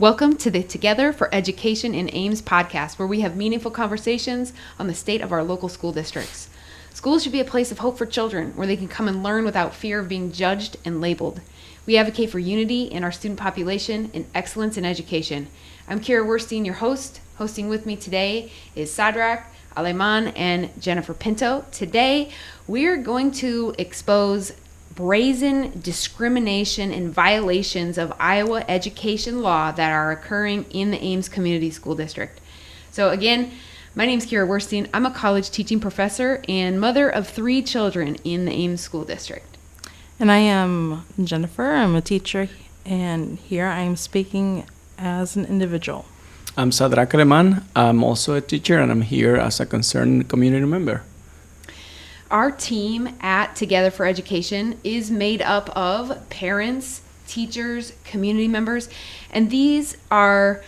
Welcome to the Together for Education in Ames podcast, where we have meaningful conversations on the state of our local school districts. Schools should be a place of hope for children, where they can come and learn without fear of being judged and labeled. We advocate for unity in our student population and excellence in education. I'm Kira Werstein, your host. Hosting with me today is Sadrac Aleman and Jennifer Pinto. Today, we're going to expose brazen discrimination and violations of Iowa education law that are occurring in the Ames Community School District. So again, my name is Kira Werstein. I'm a college teaching professor and mother of 3 children in the Ames School District. And I am Jennifer. I'm a teacher, and here I am speaking as an individual. I'm Sadrac Aleman. I'm also a teacher, and I'm here as a concerned community member. Our team at Together for Education is made up of parents, teachers, community members, and these are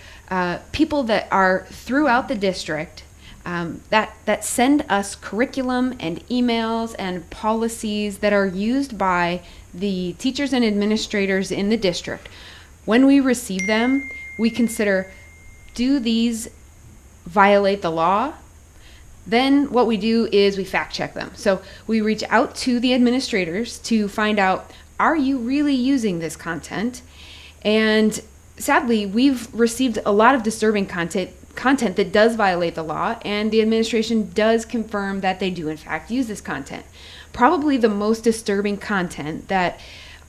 people that are throughout the district that send us curriculum and emails and policies that are used by the teachers and administrators in the district. When we receive them, we consider, do these violate the law? Then what we do is we fact check them. So we reach out to the administrators to find out, are you really using this content? And sadly, we've received a lot of disturbing content that does violate the law, and the administration does confirm that they do in fact use this content. Probably the most disturbing content that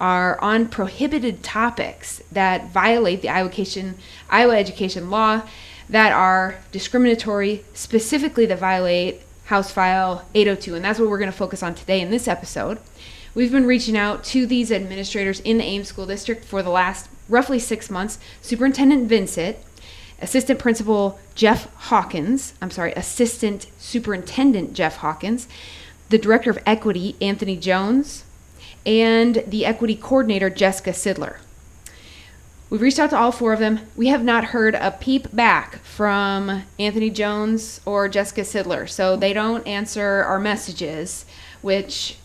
are on prohibited topics that violate the Iowa education law, that are discriminatory, specifically that violate House File 802, and that's what we're going to focus on today in this episode. We've been reaching out to these administrators in the Ames School District for the last roughly 6 months. Superintendent Vincent, Assistant Superintendent Jeff Hawkins, the Director of Equity, Anthony Jones, and the Equity Coordinator, Jessica Sidler. We've reached out to all 4 of them. We have not heard a peep back from Anthony Jones or Jessica Sidler, so they don't answer our messages, which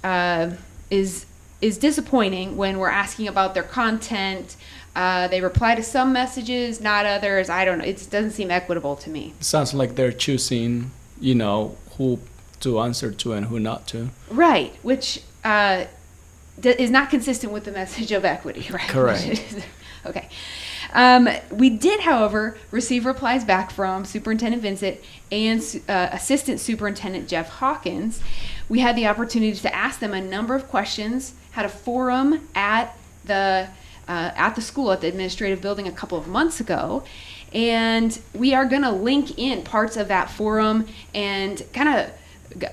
is disappointing when we're asking about their content. They reply to some messages, not others. I don't know. It doesn't seem equitable to me. It sounds like they're choosing, who to answer to and who not to. Right, which is not consistent with the message of equity, right? Correct. Okay. We did, however, receive replies back from Superintendent Vincent and Assistant Superintendent Jeff Hawkins. We had the opportunity to ask them a number of questions, had a forum at the school, at the administrative building a couple of months ago, and we are going to link in parts of that forum and kind of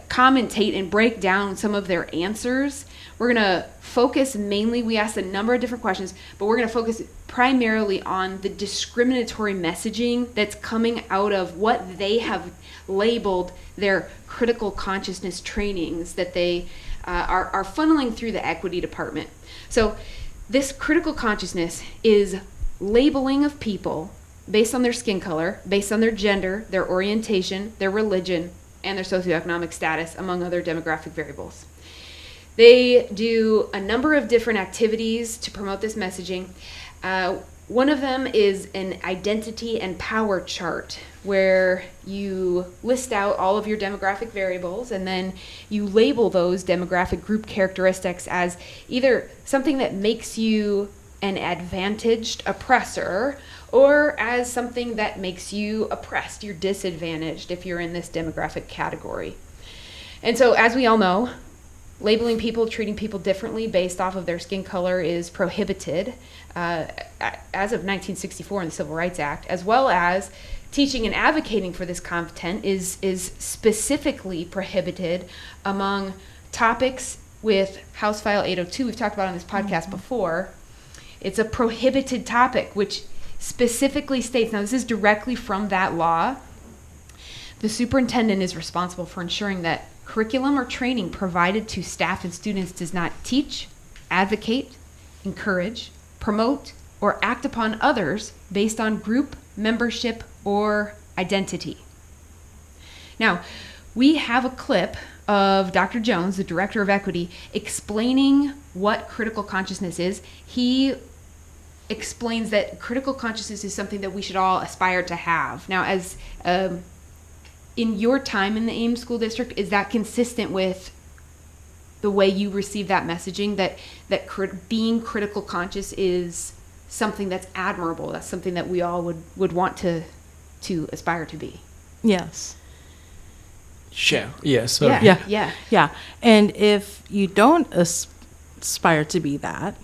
commentate and break down some of their answers. We're going to focus mainly, we asked a number of different questions, but we're going to focus primarily on the discriminatory messaging that's coming out of what they have labeled their critical consciousness trainings that they are funneling through the equity department. So this critical consciousness is labeling of people based on their skin color, based on their gender, their orientation, their religion, and their socioeconomic status, among other demographic variables. They do a number of different activities to promote this messaging. One of them is an identity and power chart, where you list out all of your demographic variables and then you label those demographic group characteristics as either something that makes you an advantaged oppressor or as something that makes you oppressed. You're disadvantaged if you're in this demographic category. And so, as we all know, labeling people, treating people differently based off of their skin color is prohibited as of 1964 in the Civil Rights Act, as well as teaching and advocating for this content is specifically prohibited among topics with House File 802. We've talked about on this podcast before. It's a prohibited topic, which specifically states, now this is directly from that law, the superintendent is responsible for ensuring that curriculum or training provided to staff and students does not teach, advocate, encourage, promote, or act upon others based on group, membership, or identity. Now, we have a clip of Dr. Jones, the Director of Equity, explaining what critical consciousness is. He explains that critical consciousness is something that we should all aspire to have. Now, as in your time in the Ames School District, is that consistent with the way you receive that messaging, that being critical conscious is something that's admirable, that's something that we all would want to aspire to be? Yes. Yeah. Yes. Sorry. Yeah. And if you don't aspire to be that,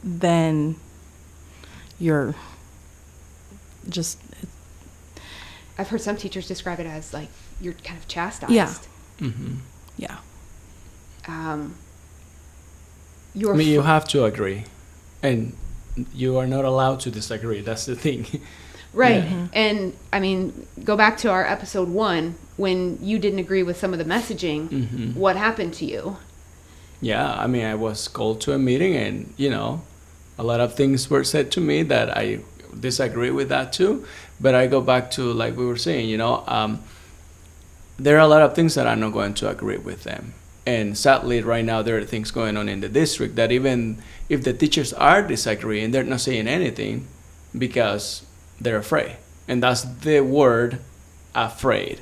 then you're just... I've heard some teachers describe it as like you're kind of chastised. Yeah. Mm-hmm. Yeah. You have to agree, and you are not allowed to disagree. That's the thing. Right. Yeah. Mm-hmm. And I mean, go back to our episode 1 when you didn't agree with some of the messaging. Mm-hmm. What happened to you? Yeah, I mean, I was called to a meeting, and a lot of things were said to me that I disagree with that too. But I go back to, like we were saying, there are a lot of things that I'm not going to agree with them. And sadly, right now, there are things going on in the district that even if the teachers are disagreeing, they're not saying anything because they're afraid. And that's the word, afraid,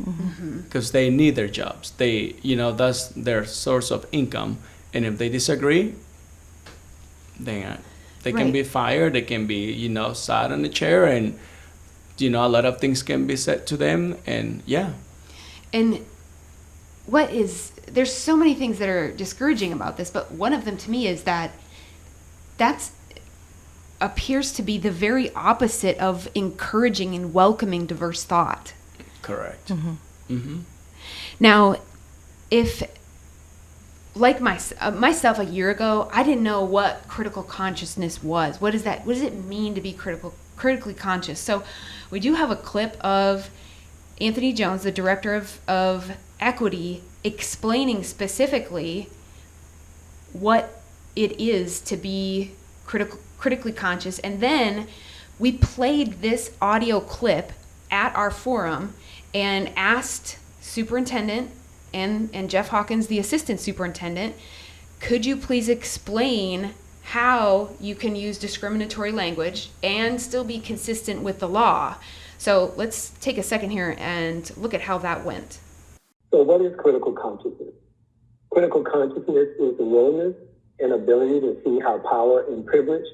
because they need their jobs. That's their source of income. And if they disagree, then they can be fired. They can be, sat on the chair, and, a lot of things can be said to them. And And there's so many things that are discouraging about this, but one of them to me is that appears to be the very opposite of encouraging and welcoming diverse thought. Correct. Mm-hmm. Mm-hmm. Now, if, like myself a year ago, I didn't know what critical consciousness was. What does it mean to be critically conscious? So we do have a clip of Anthony Jones, the director of equity, explaining specifically what it is to be critically conscious. And then we played this audio clip at our forum and asked Superintendent and Jeff Hawkins, the assistant superintendent, could you please explain how you can use discriminatory language and still be consistent with the law? So let's take a second here and look at how that went. So what is critical consciousness? Critical consciousness is the willingness and ability to see how power and privilege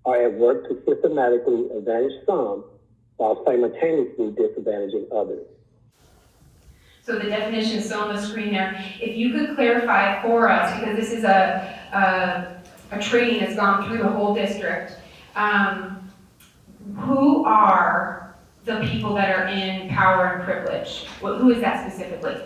are at work to systematically advantage some while simultaneously disadvantaging others. So the definition is still on the screen there. If you could clarify for us, because this is a training that's gone through the whole district, who are the people that are in power and privilege? Who is that specifically?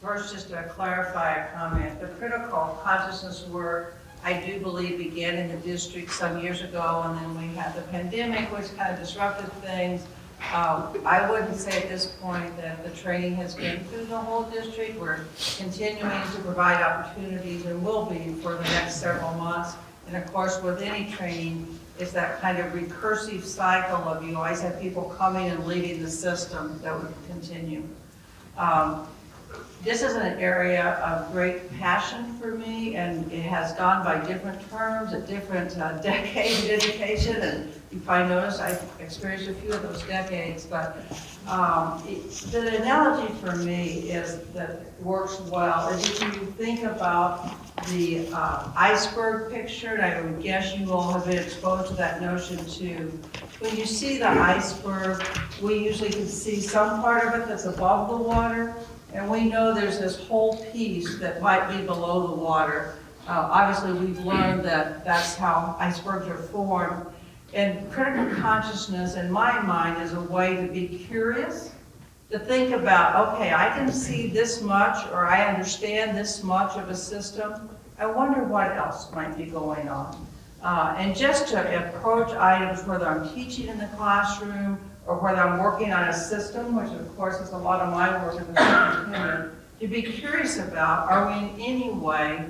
First, just to clarify a comment, the critical consciousness work, I do believe, began in the district some years ago, and then we had the pandemic, which kind of disrupted things. I wouldn't say at this point that the training has been through the whole district. We're continuing to provide opportunities, and will be for the next several months. And of course, with any training, it's that kind of recursive cycle of you always have people coming and leaving the system that would continue. This is an area of great passion for me, and it has gone by different terms at different decades of education, and you probably notice I've experienced a few of those decades, but the analogy for me is that works well is if you think about the iceberg picture, and I would guess you all have been exposed to that notion too. When you see the iceberg, we usually can see some part of it that's above the water, and we know there's this whole piece that might be below the water. Obviously, we've learned that that's how icebergs are formed. And critical consciousness, in my mind, is a way to be curious, to think about, okay, I can see this much, or I understand this much of a system. I wonder what else might be going on. And just to approach items, whether I'm teaching in the classroom, or whether I'm working on a system, which of course is a lot of my work as a superintendent, to be curious about, are we in any way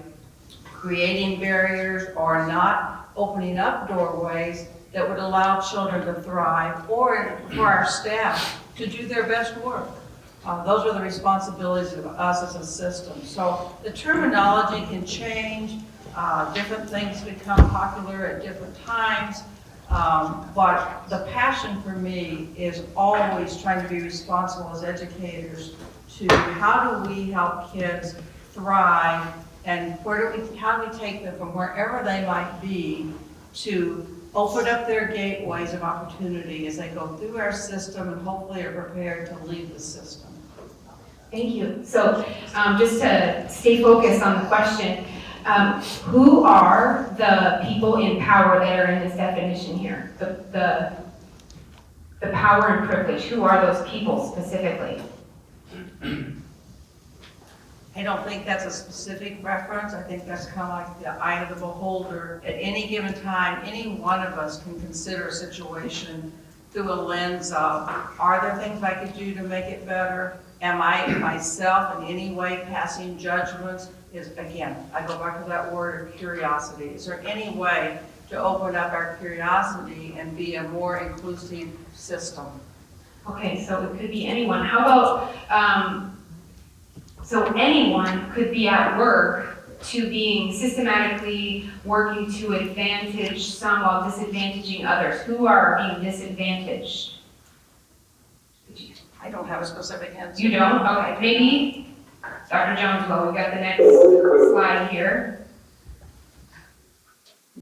creating barriers or not opening up doorways that would allow children to thrive, or for our staff to do their best work. Those are the responsibilities of us as a system. So the terminology can change, different things become popular at different times, But the passion for me is always trying to be responsible as educators to how do we help kids thrive, and how do we take them from wherever they might be to open up their gateways of opportunity as they go through our system and hopefully are prepared to leave the system. Thank you. So just to stay focused on the question, who are the people in power that are in this definition here? The power and privilege, who are those people specifically? I don't think that's a specific reference. I think that's kind of like the eye of the beholder. At any given time, any one of us can consider a situation through a lens of, are there things I could do to make it better? Am I myself in any way passing judgments? Again, I go back to that word of curiosity. Is there any way to open up our curiosity and be a more inclusive system? Okay, so it could be anyone. How about, so anyone could be at work to being systematically working to advantage some while disadvantaging others. Who are being disadvantaged? I don't have a specific answer. You don't? Okay, maybe Dr. Jones will. We've got the next slide here.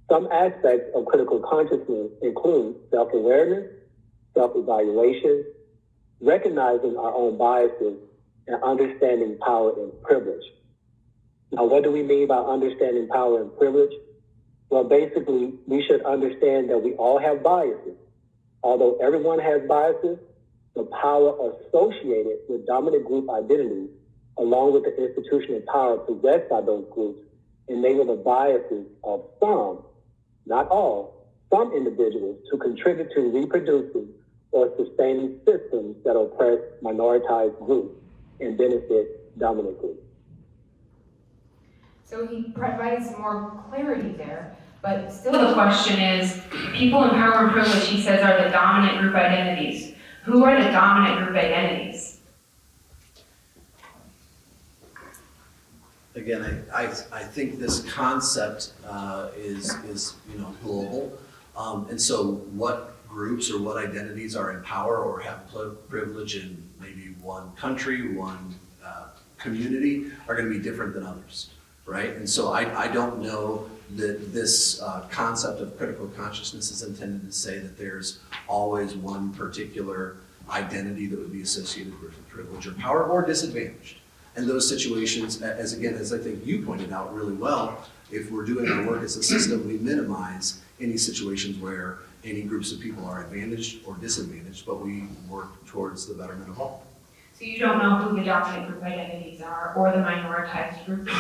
Some aspects of critical consciousness include self-awareness, self-evaluation, recognizing our own biases, and understanding power and privilege. Now, what do we mean by understanding power and privilege? Well, basically, we should understand that we all have biases. Although everyone has biases, the power associated with dominant group identities, along with the institutional power possessed by those groups, enable the biases of some, not all, some individuals to contribute to reproducing or sustaining systems that oppress minoritized groups and benefit dominant groups. So he provided some more clarity there, but still the question is, people in power and privilege, he says, are the dominant group identities. Who are the dominant group identities? Again, I think this concept is global, and so what groups or what identities are in power or have privilege in maybe one country, one community are going to be different than others, right? And so I don't know that this concept of critical consciousness is intended to say that there's always one particular identity that would be associated with privilege or power or disadvantaged. And those situations, as I think you pointed out really well, if we're doing our work as a system, we minimize any situations where any groups of people are advantaged or disadvantaged, but we work towards the betterment of all. So you don't know who the dominant group identities are or the minoritized groups?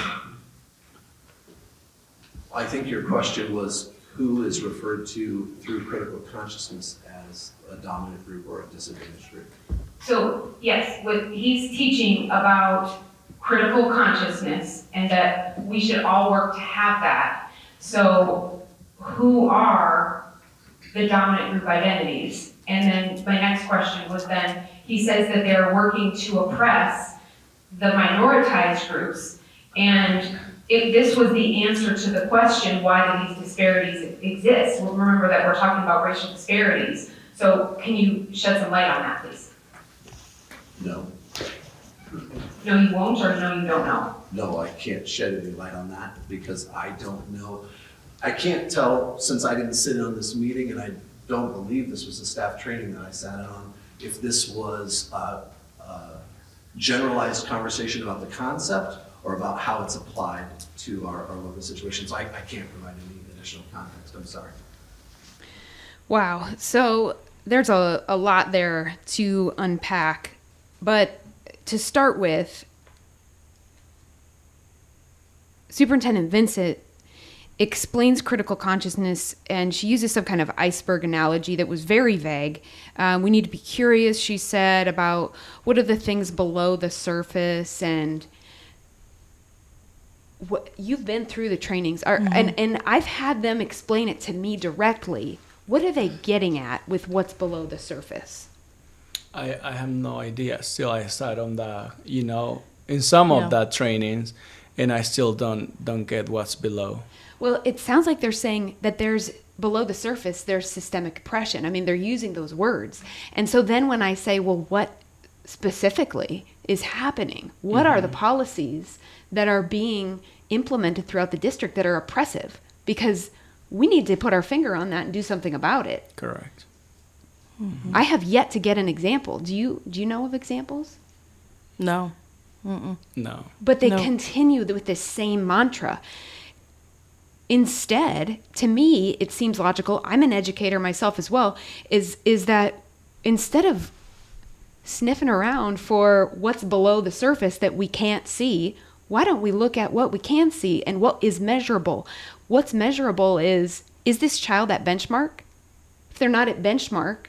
I think your question was who is referred to through critical consciousness as a dominant group or a disadvantaged group. So yes, he's teaching about critical consciousness and that we should all work to have that. So who are the dominant group identities? And then my next question was then, he says that they're working to oppress the minoritized groups. And if this was the answer to the question, why do these disparities exist? Well, remember that we're talking about racial disparities. So can you shed some light on that, please? No. No, you won't, or no, you don't know? No, I can't shed any light on that because I don't know. I can't tell, since I didn't sit in on this meeting and I don't believe this was a staff training that I sat in on, if this was a generalized conversation about the concept or about how it's applied to our local situations. I can't provide any additional context, I'm sorry. Wow, so there's a lot there to unpack, but to start with, Superintendent Vincent explains critical consciousness, and she uses some kind of iceberg analogy that was very vague. We need to be curious, she said, about what are the things below the surface, and what you've been through the trainings, and I've had them explain it to me directly. What are they getting at with what's below the surface? I have no idea. Still, I sat on the, in some of the trainings, and I still don't get what's below. Well, it sounds like they're saying that there's below the surface, there's systemic oppression. I mean, they're using those words. And so then when I say, well, what specifically is happening? What are the policies that are being implemented throughout the district that are oppressive? Because we need to put our finger on that and do something about it. Correct. I have yet to get an example. Do you know of examples? No. Mm-mm. No. But they No. continue with this same mantra. Instead, to me, it seems logical. I'm an educator myself as well. Is that instead of sniffing around for what's below the surface that we can't see, why don't we look at what we can see and what is measurable? What's measurable is this child at benchmark? If they're not at benchmark,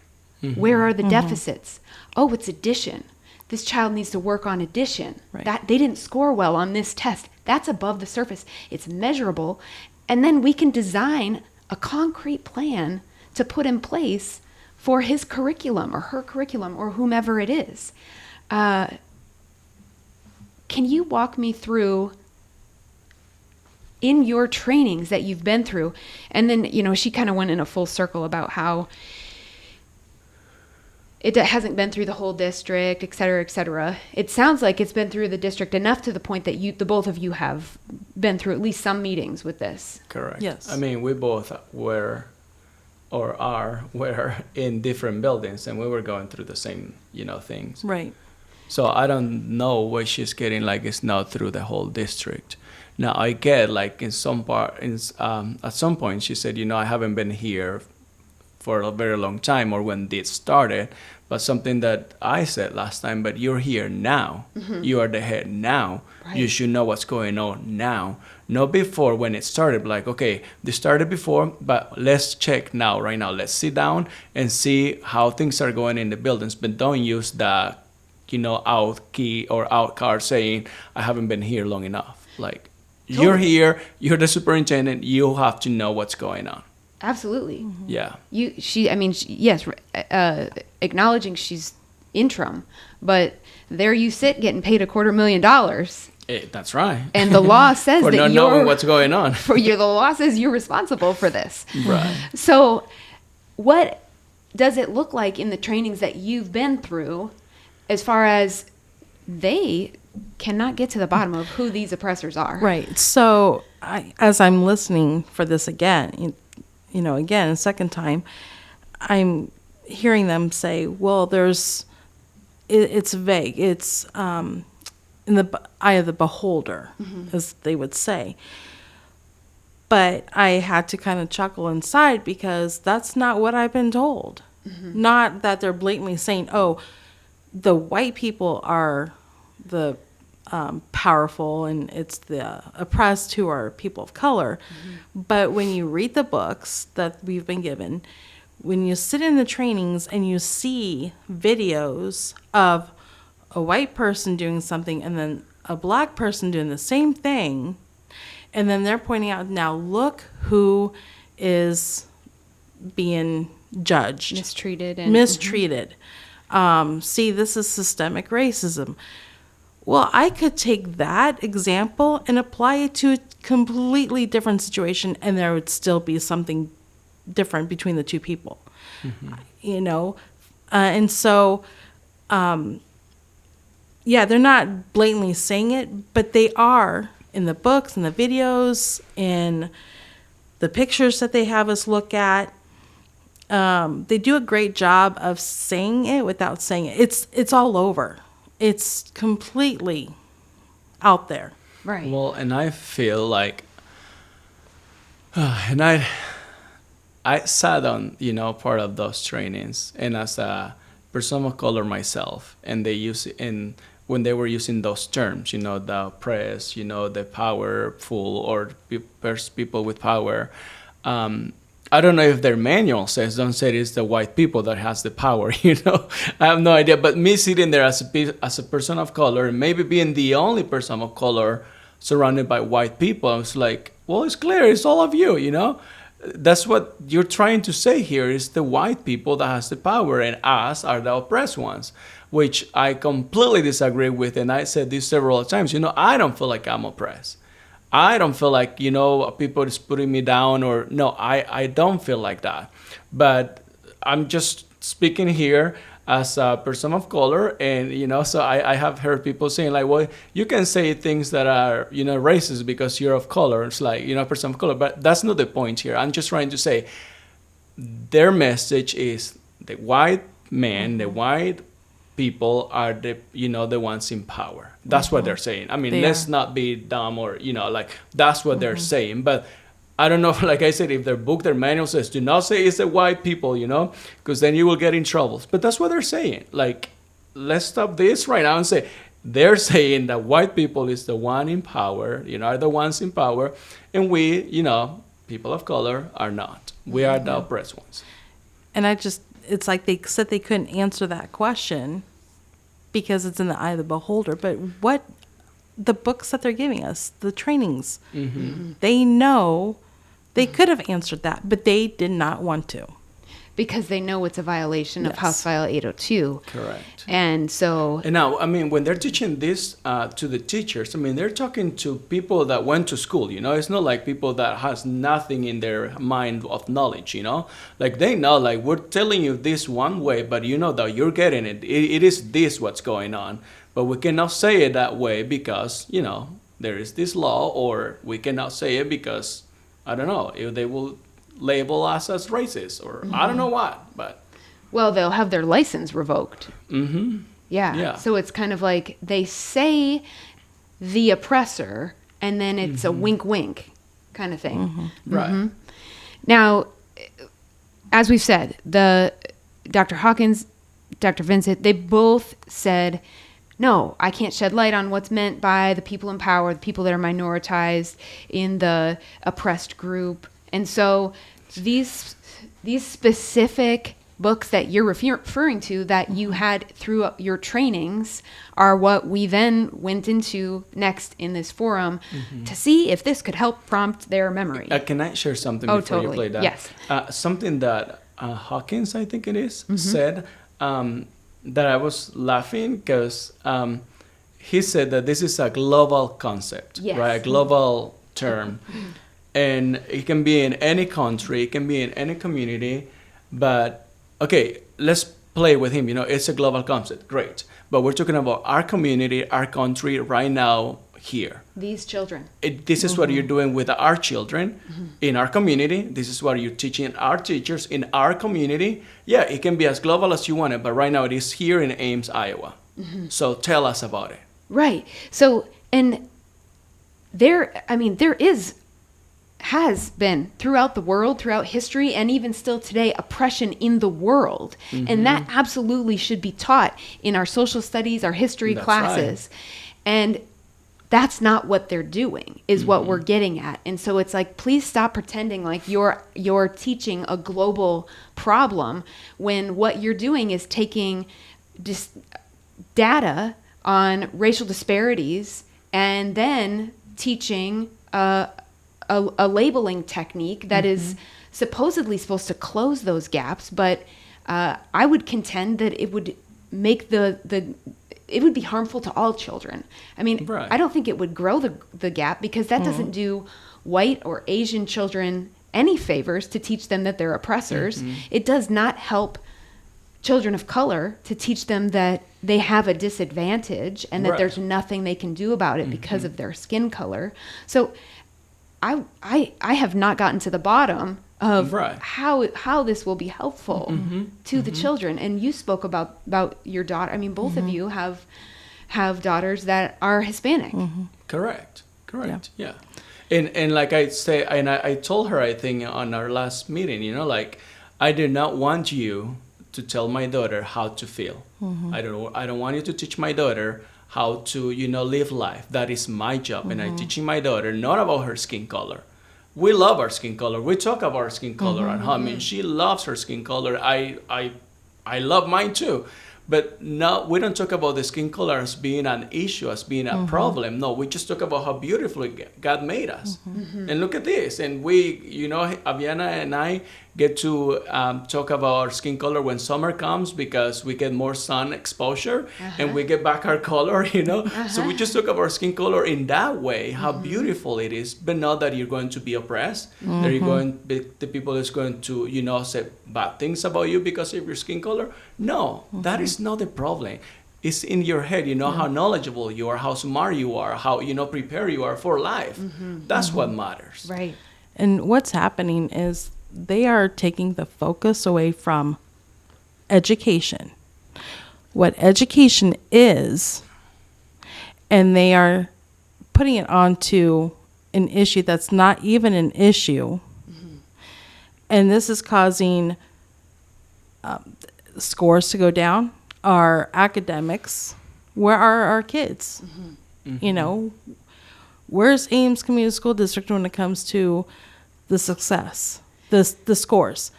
where are the deficits? Oh, it's addition. This child needs to work on addition. Right. That they didn't score well on this test. That's above the surface. It's measurable. And then we can design a concrete plan to put in place for his curriculum or her curriculum or whomever it is. Can you walk me through in your trainings that you've been through? And then, she kind of went in a full circle about how it hasn't been through the whole district, et cetera, et cetera. It sounds like it's been through the district enough to the point that the both of you have been through at least some meetings with this. Correct. Yes. I mean, we both were in different buildings, and we were going through the same, things. Right. So I don't know what she's getting, like it's not through the whole district. Now I get like at some point she said, I haven't been here for a very long time, or when this started, but something that I said last time, but you're here now. You are the head now. Right. You should know what's going on now. Not before when it started, like, okay, this started before, but let's check now, right now. Let's sit down and see how things are going in the buildings, but don't use the, out key or out card saying, I haven't been here long enough. Like, Totally. You're here, you're the superintendent, you have to know what's going on. Absolutely. Yeah. Yes, acknowledging she's interim, but there you sit getting paid $250,000. That's right. And the law says For that not knowing what's going on. the law says you're responsible for this. Right. So what does it look like in the trainings that you've been through as far as they cannot get to the bottom of who these oppressors are? Right. So as I'm listening for this again, again, a second time, I'm hearing them say, well, it's vague. It's in the eye of the beholder, as they would say. But I had to kind of chuckle inside because that's not what I've been told. Not that they're blatantly saying, oh, the white people are the powerful and it's the oppressed who are people of color. But when you read the books that we've been given, when you sit in the trainings and you see videos of a white person doing something and then a black person doing the same thing, and then they're pointing out, now look who is being judged, Mistreated. See, this is systemic racism. Well, I could take that example and apply it to a completely different situation, and there would still be something different between the two people, and so, they're not blatantly saying it, but they are in the books, in the videos, in the pictures that they have us look at. They do a great job of saying it without saying it. It's all over. It's completely out there. Right. Well, and I feel like, and I sat on, part of those trainings, and as a person of color myself, and they use it when they were using those terms, the oppressed, the powerful, or people with power. I don't know if their manual says, don't say it's the white people that has the power, I have no idea. But me sitting there as a person of color, and maybe being the only person of color surrounded by white people, I was like, well, it's clear, it's all of you, That's what you're trying to say here, is the white people that has the power, and us are the oppressed ones, which I completely disagree with. And I said this several times, I don't feel like I'm oppressed. I don't feel like, people is putting me down, or no, I don't feel like that. But I'm just speaking here as a person of color, and so I have heard people saying like, well, you can say things that are racist because you're of color. It's like, a person of color, but that's not the point here. I'm just trying to say their message is the white men, the white people are the ones in power. That's what they're saying. I mean, let's not be dumb, or like that's what they're saying. But I don't know, like I said, if their book, their manual says, do not say it's the white people, because then you will get in trouble. But that's what they're saying. Like, let's stop this right now and say, they're saying that white people is the one in power, are the ones in power, and we, people of color are not. We are the oppressed ones. And it's like they said they couldn't answer that question because it's in the eye of the beholder. But what the books that they're giving us, the trainings, they know they could have answered that, but they did not want to. Because they know it's a violation of House File 802. Correct. And so... And now, I mean, when they're teaching this to the teachers, I mean, they're talking to people that went to school, It's not like people that has nothing in their mind of knowledge, Like, they know, like, we're telling you this one way, but that you're getting it. It is this what's going on. But we cannot say it that way because, there is this law, or we cannot say it because, I don't know, if they will label us as racist, or I don't know what, but... Well, they'll have their license revoked. Yeah. So it's kind of like they say the oppressor, and then it's a wink wink kind of thing. Right. Now, as we've said, the Dr. Hawkins, Dr. Vincent, they both said, no, I can't shed light on what's meant by the people in power, the people that are minoritized in the oppressed group. And so these specific books that you're referring to that you had through your trainings are what we then went into next in this forum to see if this could help prompt their memory. Can I share something before totally. you play that? Yes. Something that Hawkins, I think it is, said that I was laughing because he said that this is a global concept, right? A global term. And it can be in any country, it can be in any community, but okay, let's play with him. It's a global concept, great. But we're talking about our community, our country right now here. These children. This is what you're doing with our children in our community. This is what you're teaching our teachers in our community. Yeah, it can be as global as you want it, but right now it is here in Ames, Iowa. So tell us about it. Right. So, and has been throughout the world, throughout history, and even still today, oppression in the world. And that absolutely should be taught in our social studies, our history classes. Right. And that's not what they're doing, is what we're getting at. And so it's like, please stop pretending like you're teaching a global problem when what you're doing is taking just data on racial disparities and then teaching a labeling technique that is supposedly supposed to close those gaps, but I would contend that it would make it would be harmful to all children. I mean, I don't think it would grow the gap because that doesn't do white or Asian children any favors to teach them that they're oppressors. It does not help children of color to teach them that they have a disadvantage and that there's nothing they can do about it because of their skin color. So I have not gotten to the bottom of how this will be helpful to the children. And you spoke about your daughter. I mean, both of you have daughters that are Hispanic. Correct. Yeah. And like I say, and I told her, I think on our last meeting, like, I do not want you to tell my daughter how to feel. I don't want you to teach my daughter how to, live life. That is my job. And I'm teaching my daughter not about her skin color. We love our skin color. We talk about our skin color at home. I mean, she loves her skin color. I love mine too. But no, we don't talk about the skin color as being an issue, as being a problem. No, we just talk about how beautifully God made us. And look at this. And we, Aviana and I get to talk about skin color when summer comes because we get more sun exposure and we get back our color, you know. So we just talk about skin color in that way, how beautiful it is, but not that you're going to be oppressed. That you're going, the people is going to, you know, say bad things about you because of your skin color. No, that is not the problem. It's in your head, you know, how knowledgeable you are, how smart you are, how, you know, prepared you are for life. That's what matters. Right. And what's happening is they are taking the focus away from education, what education is, and they are putting it onto an issue that's not even an issue. And this is causing scores to go down, our academics. Where are our kids? You know, where's Ames Community School District when it comes to the success, the scores?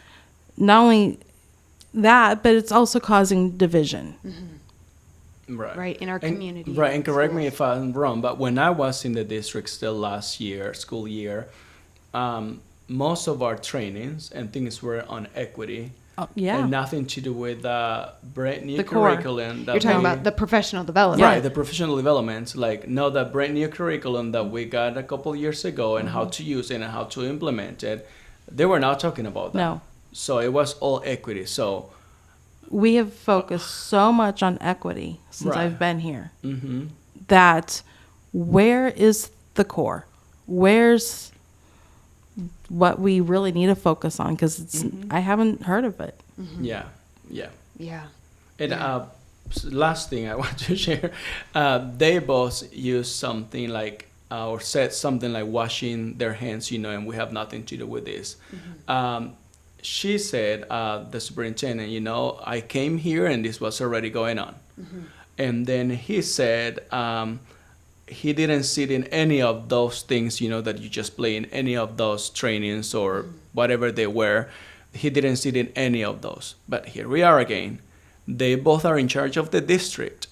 Not only that, but it's also causing division. Right, in our community. Right, and correct me if I'm wrong, but when I was in the district still last year, school year, most of our trainings and things were on equity. And nothing to do with brand new curriculum. You're talking about the professional development. Right, the professional development, like the brand new curriculum that we got a couple years ago and how to use it and how to implement it. They were not talking about that. No. So it was all equity. So we have focused so much on equity since Right. I've been here that where is the core? Where's what we really need to focus on? Because it's I haven't heard of it. Yeah. And last thing I want to share, they both used something like or said something like washing their hands, you know, and we have nothing to do with this. She said, the superintendent, you know, I came here and this was already going on. And then he said he didn't sit in any of those things, you know, that you just play in any of those trainings or whatever they were. He didn't sit in any of those. But here we are again. They both are in charge of the district.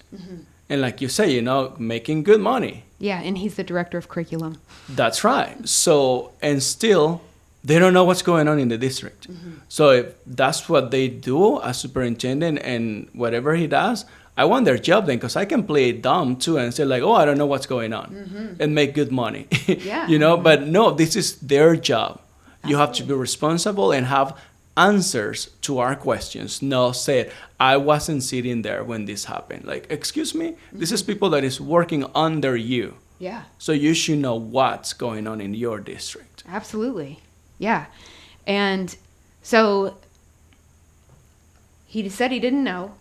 And like you say, you know, making good money. Yeah, and he's the director of curriculum. That's right. So, and still, they don't know what's going on in the district. So if that's what they do as superintendent and whatever he does, I want their job then, because I can play dumb too and say like, oh, I don't know what's going on and make good money. You know, but no, this is their job. You have to be responsible and have answers to our questions. No, say, I wasn't sitting there when this happened. Like, excuse me, this is people that is working under you. Yeah. So you should know what's going on in your district. Absolutely. Yeah. And so he said he didn't know.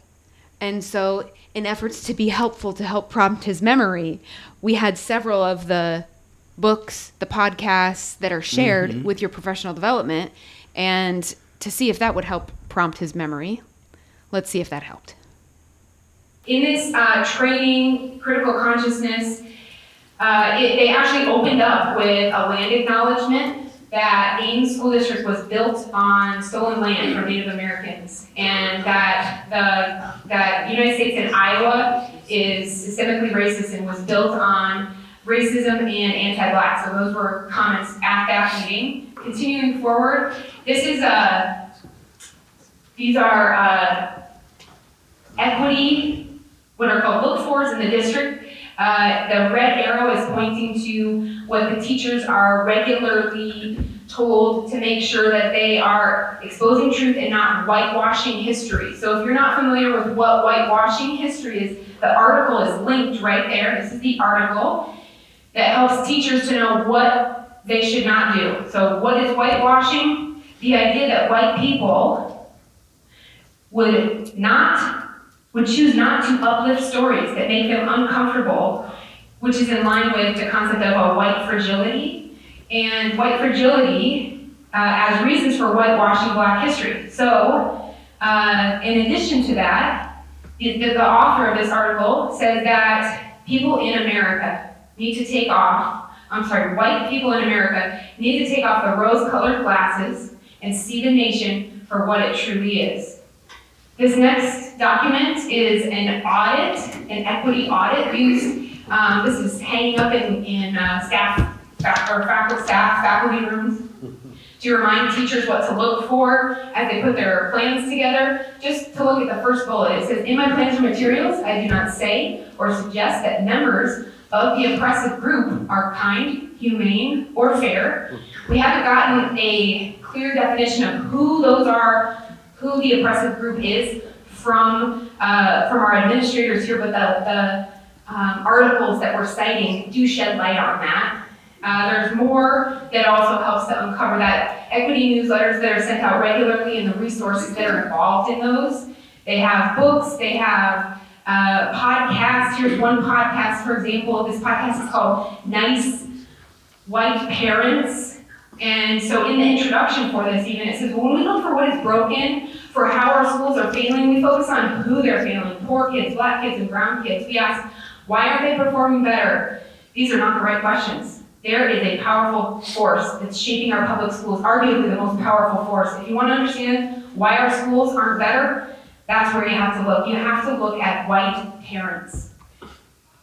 And so in efforts to be helpful to help prompt his memory, we had several of the books, the podcasts that are shared with your professional development, and to see if that would help prompt his memory. Let's see if that helped. In this training, critical consciousness, they actually opened up with a land acknowledgement that Ames School District was built on stolen land from Native Americans, and that the United States and Iowa is systemically racist and was built on racism and anti-Black. So those were comments at that meeting. Continuing forward, these are equity, what are called look-fors in the district. The red arrow is pointing to what the teachers are regularly told to make sure that they are exposing truth and not whitewashing history. So if you're not familiar with what whitewashing history is, the article is linked right there. This is the article that helps teachers to know what they should not do. So what is whitewashing? The idea that white people would choose not to uplift stories that make them uncomfortable, which is in line with the concept of a white fragility, and white fragility as reasons for whitewashing Black history. So, in addition to that, the author of this article says that people in America need to take off, white people in America need to take off the rose-colored glasses and see the nation for what it truly is. This next document is an audit, an equity audit used. This is hanging up in faculty rooms. to remind teachers what to look for as they put their plans together. Just to look at the first bullet, it says, in my plans and materials, I do not say or suggest that members of the oppressive group are kind, humane, or fair. We haven't gotten a clear definition of who those are, who the oppressive group is from our administrators here, but the articles that we're citing do shed light on that. There's more that also helps to uncover that. Equity newsletters that are sent out regularly and the resources that are involved in those. They have books, they have podcasts. Here's one podcast, for example. This podcast is called Nice White Parents. And so in the introduction for this even, it says, when we look for what is broken, for how our schools are failing, we focus on who they're failing. Poor kids, black kids, and brown kids. We ask, why aren't they performing better? These are not the right questions. There is a powerful force that's shaping our public schools, arguably the most powerful force. If you want to understand why our schools aren't better, that's where you have to look. You have to look at white parents.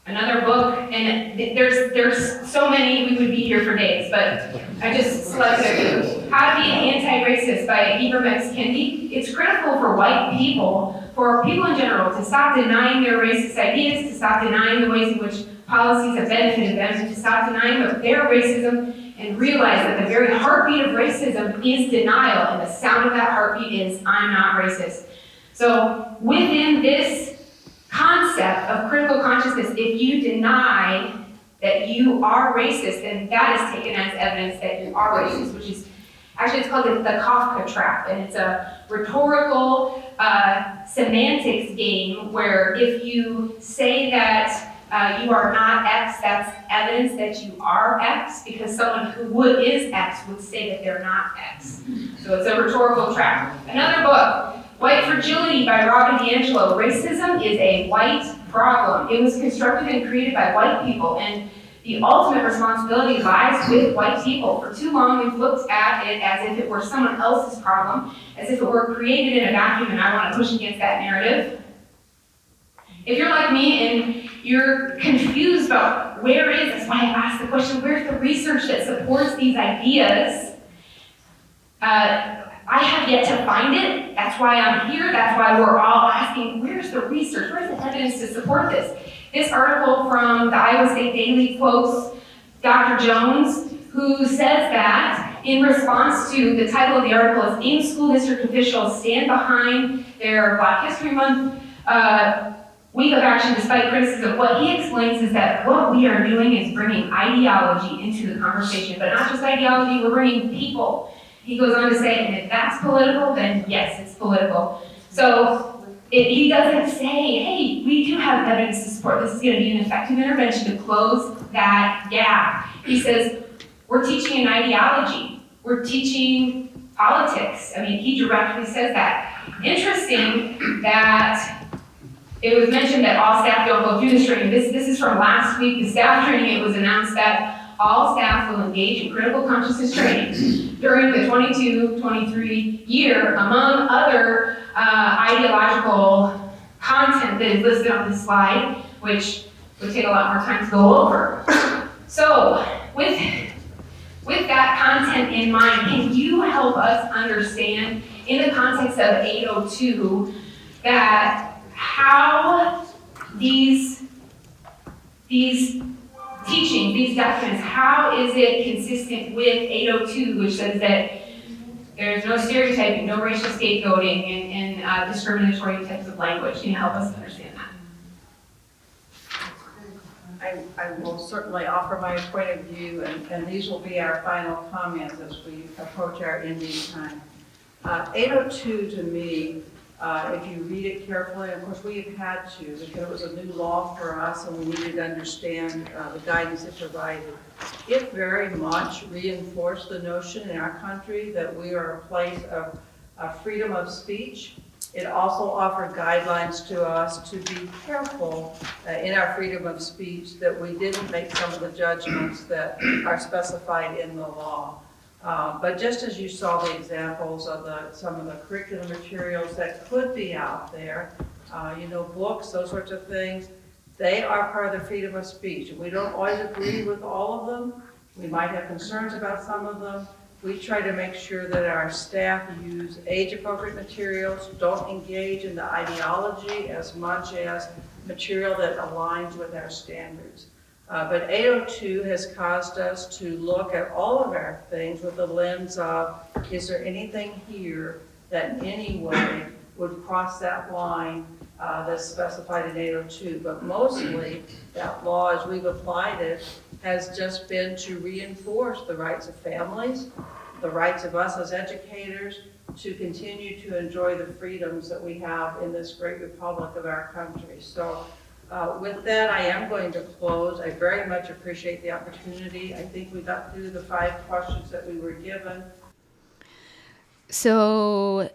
Another book, and there's so many, we would be here for days, but I just selected How to Be Anti-Racist by Ibram X. Kendi. It's critical for white people, for people in general, to stop denying their racist ideas, to stop denying the ways in which policies have benefited them, to stop denying their racism, and realize that the very heartbeat of racism is denial, and the sound of that heartbeat is, I'm not racist. So within this concept of critical consciousness, if you deny that you are racist, then that is taken as evidence that you are racist, which is, actually it's called the Kafka trap, and it's a rhetorical semantics game where if you say that you are not X, that's evidence that you are X, because someone who is X would say that they're not X. So it's a rhetorical trap. Another book, White Fragility by Robin DiAngelo. Racism is a white problem. It was constructed and created by white people, and the ultimate responsibility lies with white people. For too long, we've looked at it as if it were someone else's problem, as if it were created in a vacuum, and I want to push against that narrative. If you're like me and you're confused about that's why I asked the question, where's the research that supports these ideas? I have yet to find it. That's why I'm here. That's why we're all asking, where's the research? Where's the evidence to support this? This article from the Iowa State Daily quotes Dr. Jones, who says that in response to the title of the article is Ames School District officials stand behind their Black History Month week of action despite criticism. What he explains is that what we are doing is bringing ideology into the conversation, but not just ideology, we're bringing people. He goes on to say, and if that's political, then yes, it's political. So he doesn't say, hey, we do have evidence to support this is going to be an effective intervention to close that gap. He says, we're teaching an ideology. We're teaching politics. I mean, he directly says that. Interesting that it was mentioned that all staff don't go through this training. This is from last week, the staff training. It was announced that all staff will engage in critical consciousness training during the 22-23 year, among other ideological content that is listed on this slide, which would take a lot more time to go over. So, with that content in mind, can you help us understand, in the context of 802, that how these teaching, these doctrines, how is it consistent with 802, which says that there's no stereotyping, no racial scapegoating, and discriminatory types of language? Can you help us understand that? I will certainly offer my point of view, and these will be our final comments as we approach our ending time. 802 to me, if you read it carefully, of course we have had to, because it was a new law for us and we needed to understand the guidance it provided. It very much reinforced the notion in our country that we are a place of freedom of speech. It also offered guidelines to us to be careful in our freedom of speech that we didn't make some of the judgments that are specified in the law. But just as you saw the examples of some of the curriculum materials that could be out there, books, those sorts of things, they are part of the freedom of speech. We don't always agree with all of them. We might have concerns about some of them. We try to make sure that our staff use age-appropriate materials, don't engage in the ideology as much as material that aligns with our standards. But 802 has caused us to look at all of our things with the lens of, is there anything here that in any way would cross that line that's specified in 802? But mostly, that law, as we've applied it, has just been to reinforce the rights of families, the rights of us as educators, to continue to enjoy the freedoms that we have in this great republic of our country. So with that, I am going to close. I very much appreciate the opportunity. I think we got through the 5 questions that we were given. So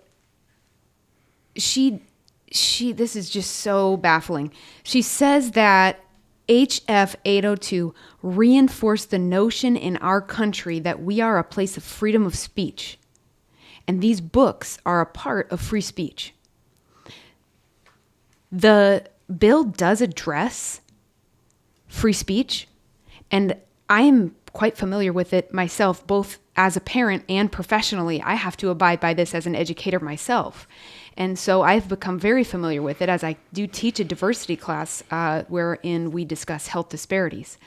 she this is just so baffling. She says that HF 802 reinforced the notion in our country that we are a place of freedom of speech. And these books are a part of free speech. The bill does address free speech, and I am quite familiar with it myself, both as a parent and professionally. I have to abide by this as an educator myself. And so I've become very familiar with it as I do teach a diversity class wherein we discuss health disparities.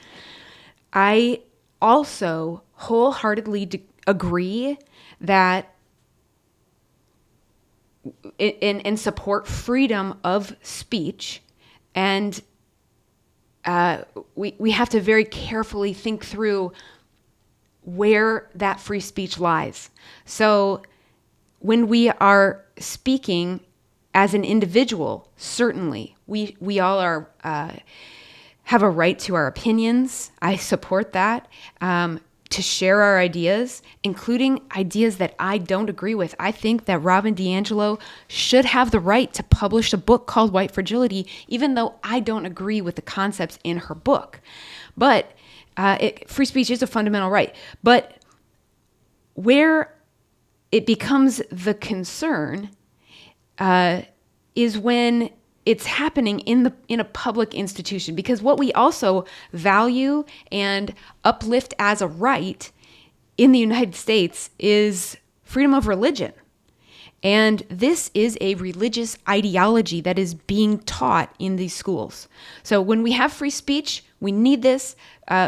I also wholeheartedly agree that and support freedom of speech, and we have to very carefully think through where that free speech lies. So when we are speaking as an individual, certainly we all are have a right to our opinions. I support that. To share our ideas, including ideas that I don't agree with. I think that Robin DiAngelo should have the right to publish a book called White Fragility, even though I don't agree with the concepts in her book. But free speech is a fundamental right. But where it becomes the concern is when it's happening in a public institution, because what we also value and uplift as a right in the United States is freedom of religion. And this is a religious ideology that is being taught in these schools. So when we have free speech, we need this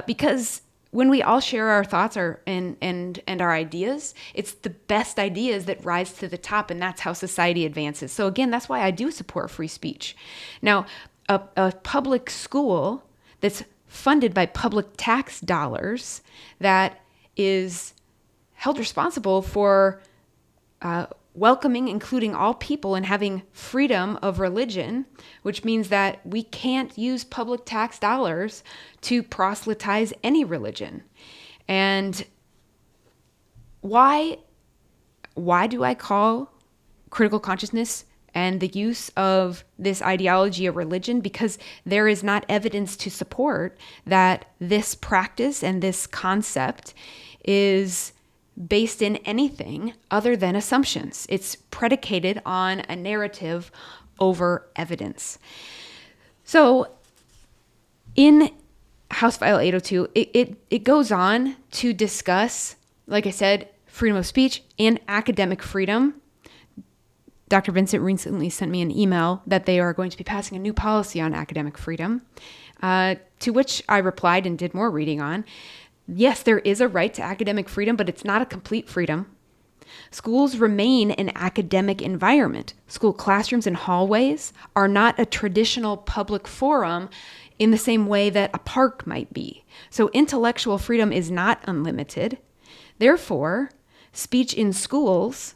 because when we all share our thoughts and our ideas, it's the best ideas that rise to the top, and that's how society advances. So again, that's why I do support free speech. Now, a public school that's funded by public tax dollars, that is held responsible for welcoming, including all people, and having freedom of religion, which means that we can't use public tax dollars to proselytize any religion. And why do I call critical consciousness and the use of this ideology a religion? Because there is not evidence to support that this practice and this concept is based in anything other than assumptions. It's predicated on a narrative over evidence. So in House File 802, it goes on to discuss, like I said, freedom of speech and academic freedom. Dr. Vincent recently sent me an email that they are going to be passing a new policy on academic freedom, to which I replied and did more reading on. Yes, there is a right to academic freedom, but it's not a complete freedom. Schools remain an academic environment. School classrooms and hallways are not a traditional public forum in the same way that a park might be. So intellectual freedom is not unlimited. Therefore, speech in schools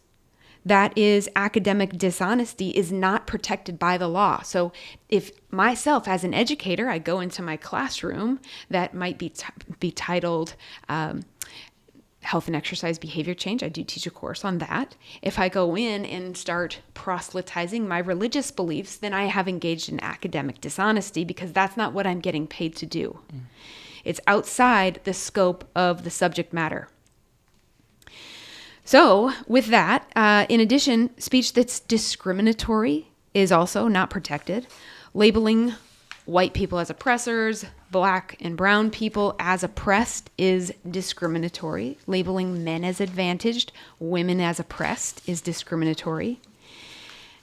that is academic dishonesty is not protected by the law. So if myself as an educator, I go into my classroom that might be titled Health and Exercise Behavior Change, I do teach a course on that. If I go in and start proselytizing my religious beliefs, then I have engaged in academic dishonesty, because that's not what I'm getting paid to do. It's outside the scope of the subject matter. So with that, in addition, speech that's discriminatory is also not protected. Labeling white people as oppressors, black and brown people as oppressed is discriminatory. Labeling men as advantaged, women as oppressed is discriminatory.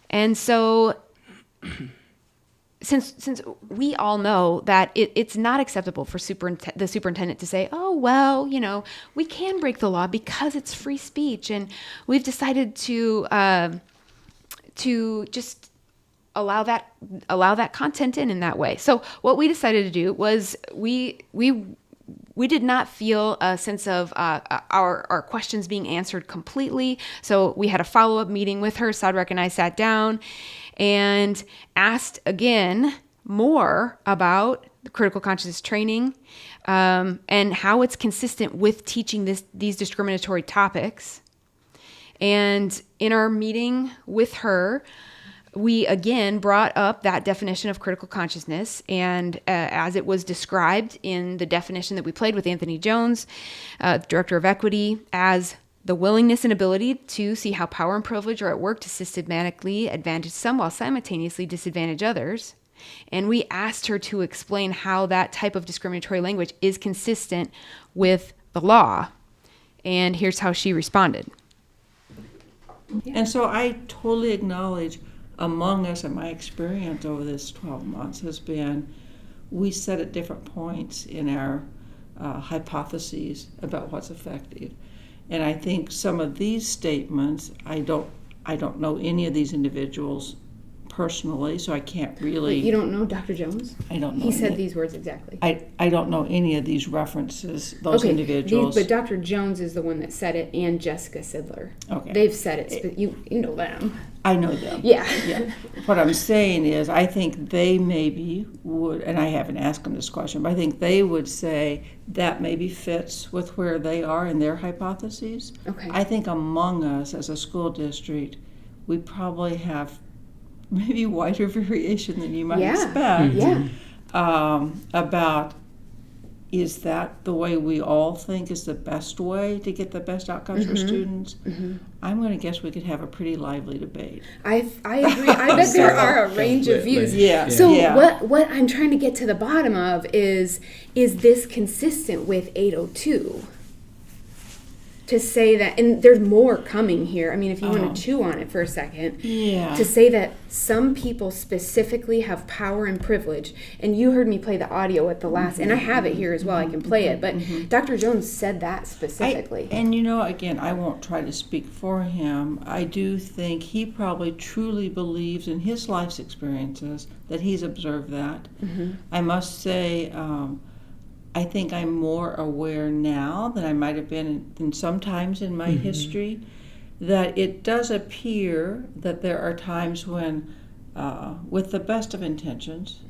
And so since we all know that it's not acceptable for the superintendent to say, oh, well, we can break the law because it's free speech, and we've decided to just allow that content in that way. So what we decided to do was we did not feel a sense of our questions being answered completely. So we had a follow-up meeting with her. Sadrac and I sat down and asked again more about the critical consciousness training and how it's consistent with teaching these discriminatory topics. And in our meeting with her, we again brought up that definition of critical consciousness, and as it was described in the definition that we played with Anthony Jones, Director of Equity, as the willingness and ability to see how power and privilege are at work to systematically advantage some while simultaneously disadvantage others. And we asked her to explain how that type of discriminatory language is consistent with the law. And here's how she responded. And so I totally acknowledge among us, and my experience over this 12 months has been, we set at different points in our hypotheses about what's effective. And I think some of these statements, I don't know any of these individuals personally, so I can't really. You don't know Dr. Jones? I don't know. He said these words exactly. I don't know any of these references, those individuals. But Dr. Jones is the one that said it, and Jessica Sidler. Okay. They've said it, but you know them. I know them. Yeah. What I'm saying is, I think they maybe would, and I haven't asked them this question, but I think they would say that maybe fits with where they are in their hypotheses. Okay. I think among us as a school district, we probably have maybe wider variation than you might expect. Yeah. About, is that the way we all think is the best way to get the best outcomes for students? I'm going to guess we could have a pretty lively debate. I agree. I bet there are a range of views. Yeah. So Yeah. what I'm trying to get to the bottom of is this consistent with 802? To say that, and there's more coming here. I mean, if you want to chew on it for a second, to say that some people specifically have power and privilege, and you heard me play the audio at the last, and I have it here as well, I can play it, but Dr. Jones said that specifically. And again, I won't try to speak for him. I do think he probably truly believes in his life's experiences that he's observed that. I must say, I think I'm more aware now than I might have been in sometimes in my history, that it does appear that there are times when, with the best of intentions,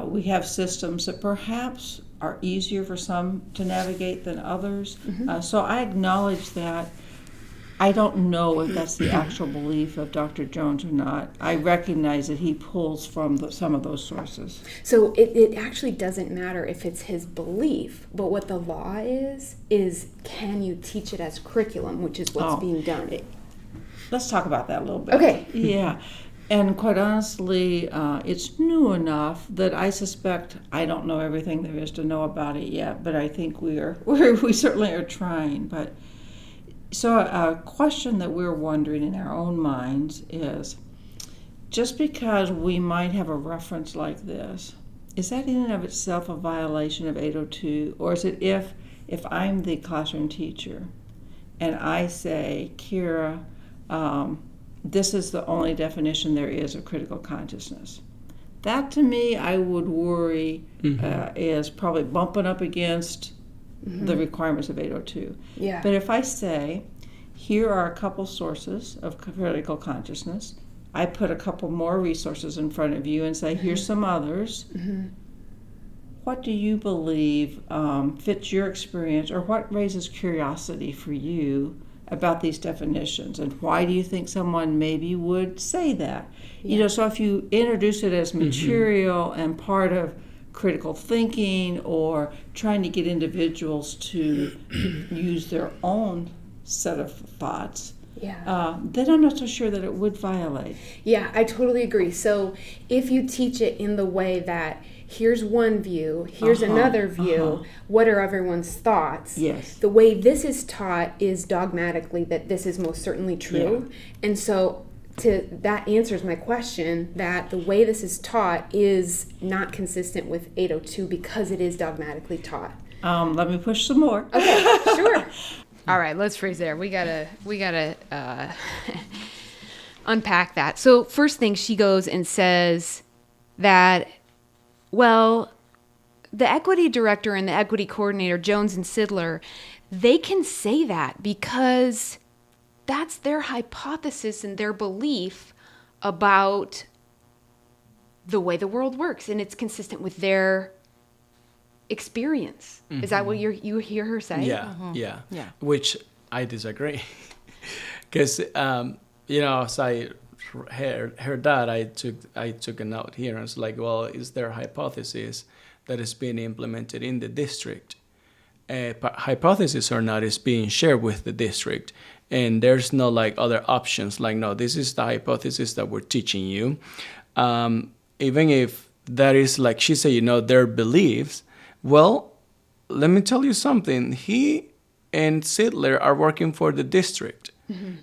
we have systems that perhaps are easier for some to navigate than others. So I acknowledge that. I don't know if that's the actual belief of Dr. Jones or not. I recognize that he pulls from some of those sources. So it actually doesn't matter if it's his belief, but what the law is can you teach it as curriculum, which is what's being done. Let's talk about that a little bit. Okay. Yeah. And quite honestly, it's new enough that I suspect I don't know everything there is to know about it yet, but I think we certainly are trying. But so a question that we're wondering in our own minds is, just because we might have a reference like this, is that in and of itself a violation of 802? Or is it if I'm the classroom teacher and I say, Kira, this is the only definition there is of critical consciousness? That to me, I would worry is probably bumping up against the requirements of 802. Yeah. But if I say, here are a couple sources of critical consciousness, I put a couple more resources in front of you and say, here's some others. What do you believe fits your experience, or what raises curiosity for you about these definitions, and why do you think someone maybe would say that? So if you introduce it as material and part of critical thinking, or trying to get individuals to use their own set of thoughts, Yeah. then I'm not so sure that it would violate. Yeah, I totally agree. So if you teach it in the way that here's one view, here's another view, what are everyone's thoughts? Yes. The way this is taught is dogmatically that this is most certainly true. And so that answers my question that the way this is taught is not consistent with 802 because it is dogmatically taught. Let me push some more. Okay, sure. All right, let's freeze there. We gotta unpack that. So first thing, she goes and says that, well, the equity director and the equity coordinator, Jones and Sidler, they can say that because that's their hypothesis and their belief about the way the world works, and it's consistent with their experience. Is that what you hear her say? Yeah. Which I disagree, because as I heard that, I took a note here and it's like, well, is there a hypothesis that is being implemented in the district? Hypothesis or not is being shared with the district, and there's no like other options. Like, no, this is the hypothesis that we're teaching you. Even if that is like she said, their beliefs. Well, let me tell you something. He and Sidler are working for the district.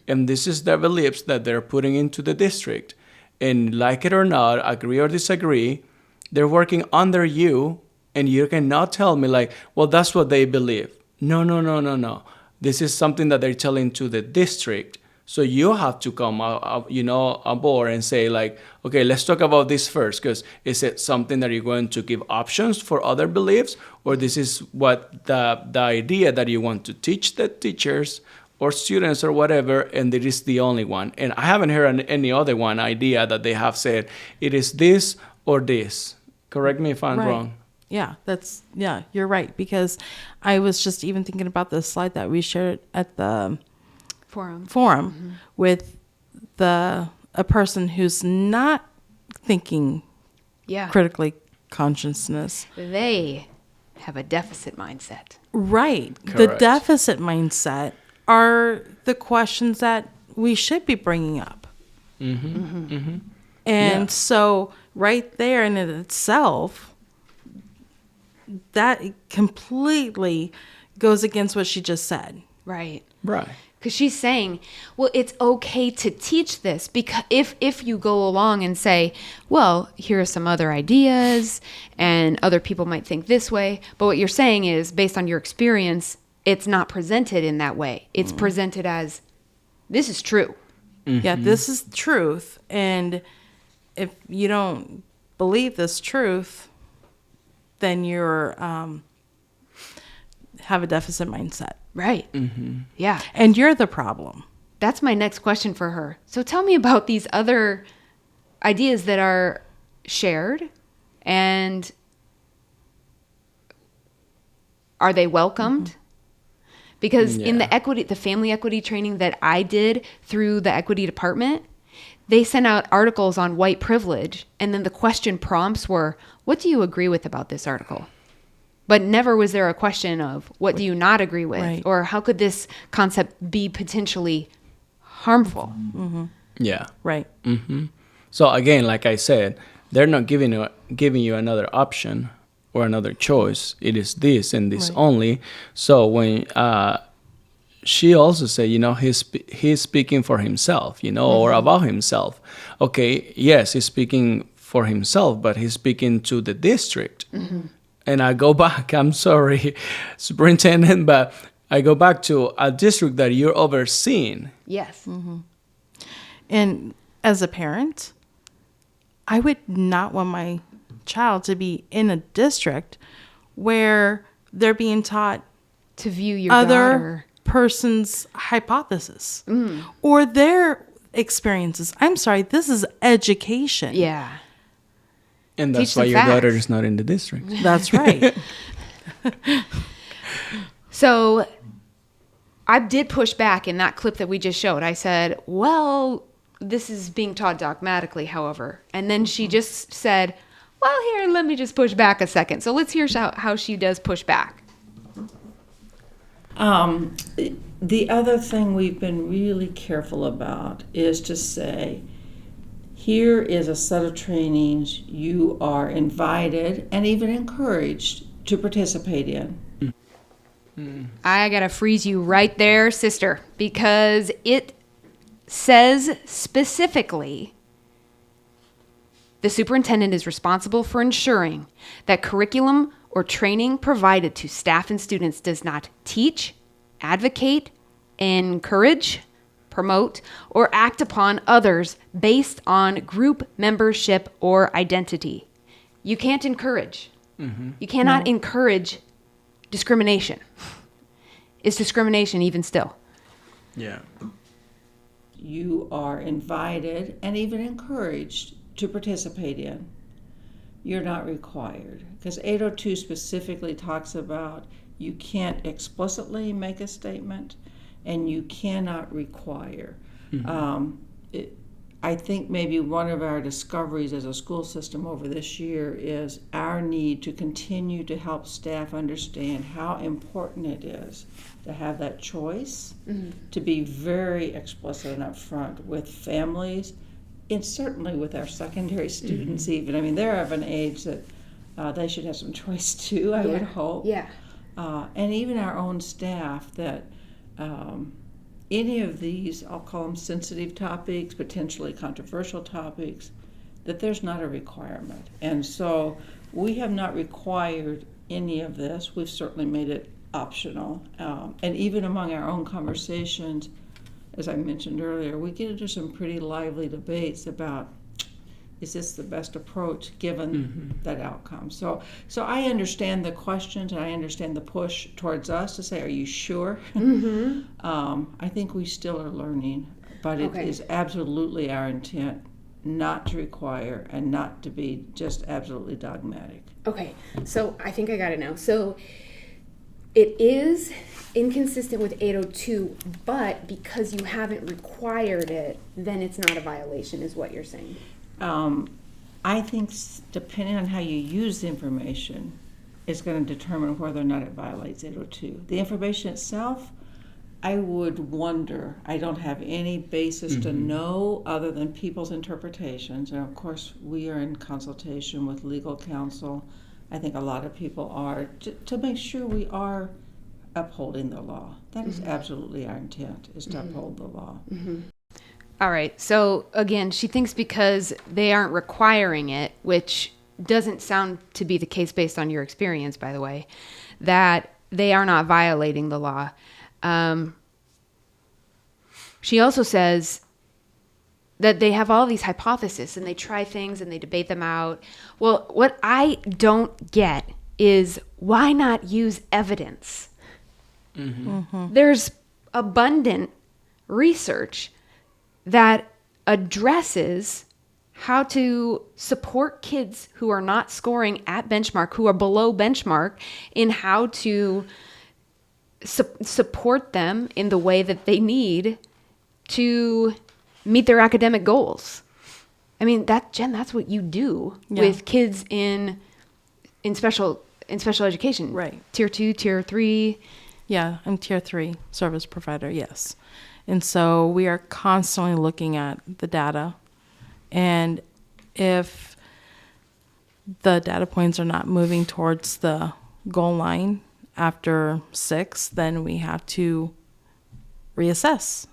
And this is their beliefs that they're putting into the district. And like it or not, agree or disagree, they're working under you. And you cannot tell me like, well, that's what they believe. No. This is something that they're telling to the district. So you have to come on board and say like, okay, let's talk about this first, because is it something that you're going to give options for other beliefs, or this is what the idea that you want to teach the teachers or students or whatever, and it is the only one. And I haven't heard any other one idea that they have said it is this or this. Correct me if I'm wrong. Yeah, you're right, because I was just even thinking about the slide that we shared at the forum with a person who's not thinking critically consciousness. They have a deficit mindset. Right. Correct. The deficit mindset are the questions that we should be bringing up. And so right there in it itself, that completely goes against what she just said. Right. Right. Because she's saying, well, it's okay to teach this because if you go along and say, well, here are some other ideas and other people might think this way. But what you're saying is, based on your experience, it's not presented in that way. It's presented as, this is true. Yeah, this is truth. And if you don't believe this truth, then you're have a deficit mindset. Right. Yeah. And you're the problem. That's my next question for her. So tell me about these other ideas that are shared, and are they welcomed? Because in the family equity training that I did through the equity department, they sent out articles on white privilege, and then the question prompts were, what do you agree with about this article? But never was there a question of, what do you not agree with? Right. Or how could this concept be potentially harmful? Yeah. Right. So again, like I said, they're not giving you another option or another choice. It is this and this only. So when she also said, he's speaking for himself, or about himself. Okay, yes, he's speaking for himself, but he's speaking to the district. And I go back, I'm sorry, Superintendent, but I go back to a district that you're overseeing. Yes. And as a parent, I would not want my child to be in a district where they're being taught To view your other daughter. person's hypothesis or their experiences. I'm sorry, this is education. Yeah. And that's Teach why them your daughter facts. is not in the district. That's right. So I did push back in that clip that we just showed. I said, well, this is being taught dogmatically, however. And then she just said, well, here, let me just push back a second. So let's hear how she does push back. The other thing we've been really careful about is to say, here is a set of trainings you are invited and even encouraged to participate in. I gotta freeze you right there, sister, because it says specifically the superintendent is responsible for ensuring that curriculum or training provided to staff and students does not teach, advocate, encourage, promote, or act upon others based on group membership or identity. You can't encourage. You cannot encourage discrimination. Is discrimination even still? Yeah. You are invited and even encouraged to participate in. You're not required. Because 802 specifically talks about you can't explicitly make a statement and you cannot require. I think maybe one of our discoveries as a school system over this year is our need to continue to help staff understand how important it is to have that choice, to be very explicit and upfront with families, and certainly with our secondary students even. I mean, they're of an age that they should have some choice too, I would hope. Yeah. And even our own staff, that any of these, I'll call them sensitive topics, potentially controversial topics, that there's not a requirement. And so we have not required any of this. We've certainly made it optional. And even among our own conversations, as I mentioned earlier, we get into some pretty lively debates about, is this the best approach given that outcome? So I understand the questions and I understand the push towards us to say, are you sure? I think we still are learning, but it is absolutely our intent not to require and not to be just absolutely dogmatic. Okay, so I think I got it now. So it is inconsistent with 802, but because you haven't required it, then it's not a violation, is what you're saying. I think depending on how you use the information is going to determine whether or not it violates 802. The information itself, I would wonder. I don't have any basis to know other than people's interpretations. And of course, we are in consultation with legal counsel. I think a lot of people are, to make sure we are upholding the law. That is absolutely our intent, is to uphold the law. All right. So again, she thinks because they aren't requiring it, which doesn't sound to be the case based on your experience, by the way, that they are not violating the law. She also says that they have all these hypotheses and they try things and they debate them out. Well, what I don't get is why not use evidence? There's abundant research that addresses how to support kids who are not scoring at benchmark, who are below benchmark, in how to support them in the way that they need to meet their academic goals. I mean, Jen, that's what you do with kids in special education. Right. Tier 2, Tier 3. Yeah, I'm Tier 3 service provider, yes. And so we are constantly looking at the data. And if the data points are not moving towards the goal line after 6, then we have to reassess.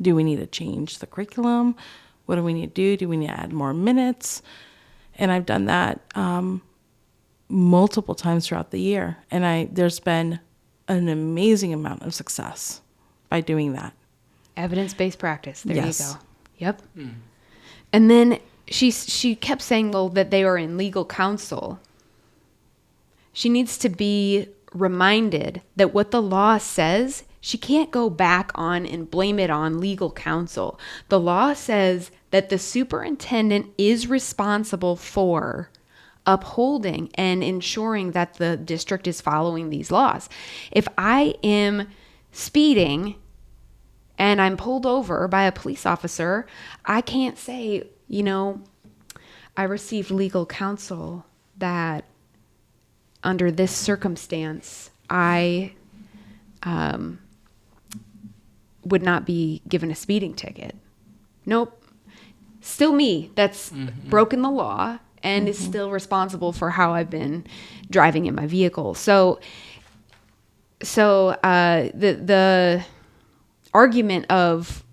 Do we need to change the curriculum? What do we need to do? Do we need to add more minutes? And I've done that multiple times throughout the year. And there's been an amazing amount of success by doing that. Evidence-based practice. There Yes. you go. Yep. And then she kept saying, well, that they are in legal counsel. She needs to be reminded that what the law says, she can't go back on and blame it on legal counsel. The law says that the superintendent is responsible for upholding and ensuring that the district is following these laws. If I am speeding and I'm pulled over by a police officer, I can't say, I received legal counsel that under this circumstance, I would not be given a speeding ticket. Nope. Still me that's broken the law and is still responsible for how I've been driving in my vehicle. So the argument of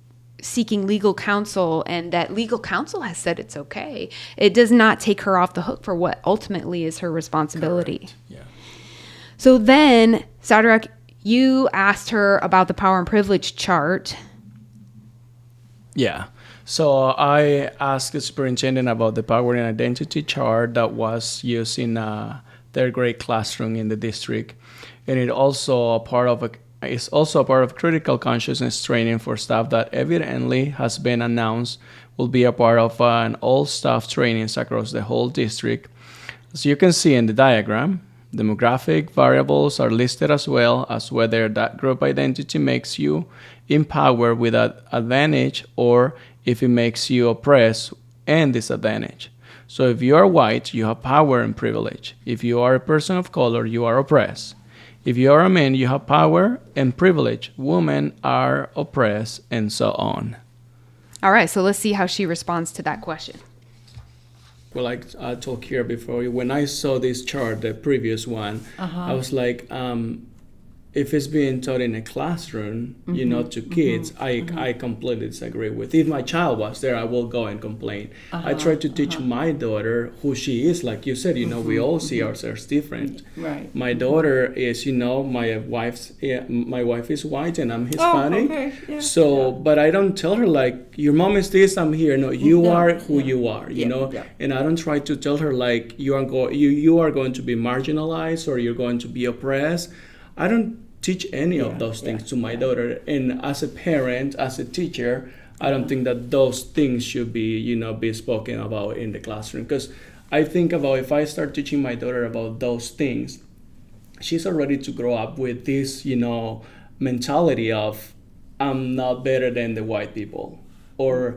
seeking legal counsel and that legal counsel has said it's okay, it does not take her off the hook for what ultimately is her responsibility. Correct. Yeah. So then, Sadrac, you asked her about the power and privilege chart. Yeah. So I asked the superintendent about the power and identity chart that was used in third grade classroom in the district, and it's also a part of critical consciousness training for staff that evidently has been announced will be a part of an all staff trainings across the whole district. As you can see in the diagram, demographic variables are listed as well as whether that group identity makes you in power with an advantage or if it makes you oppressed and disadvantaged. So if you are white, you have power and privilege. If you are a person of color, you are oppressed. If you are a man, you have power and privilege. Women are oppressed, and so on. All right, so let's see how she responds to that question. Well, like I told Kira before, when I saw this chart, the previous one, I was like, if it's being taught in a classroom, to kids, I completely disagree with. If my child was there, I will go and complain. I try to teach my daughter who she is. Like you said, we all see ourselves different. Right. My daughter is, my wife is white and I'm Hispanic. Oh, okay. Yeah. So, but I don't tell her like, your mom is this, I'm here. No, you are who you are, you know? Yeah. And I don't try to tell her like, you are going to be marginalized or you're going to be oppressed. I don't teach any of those things to my daughter. And as a parent, as a teacher, I don't think that those things should be, be spoken about in the classroom. Because I think about if I start teaching my daughter about those things, she's already to grow up with this, mentality of I'm not better than the white people. Or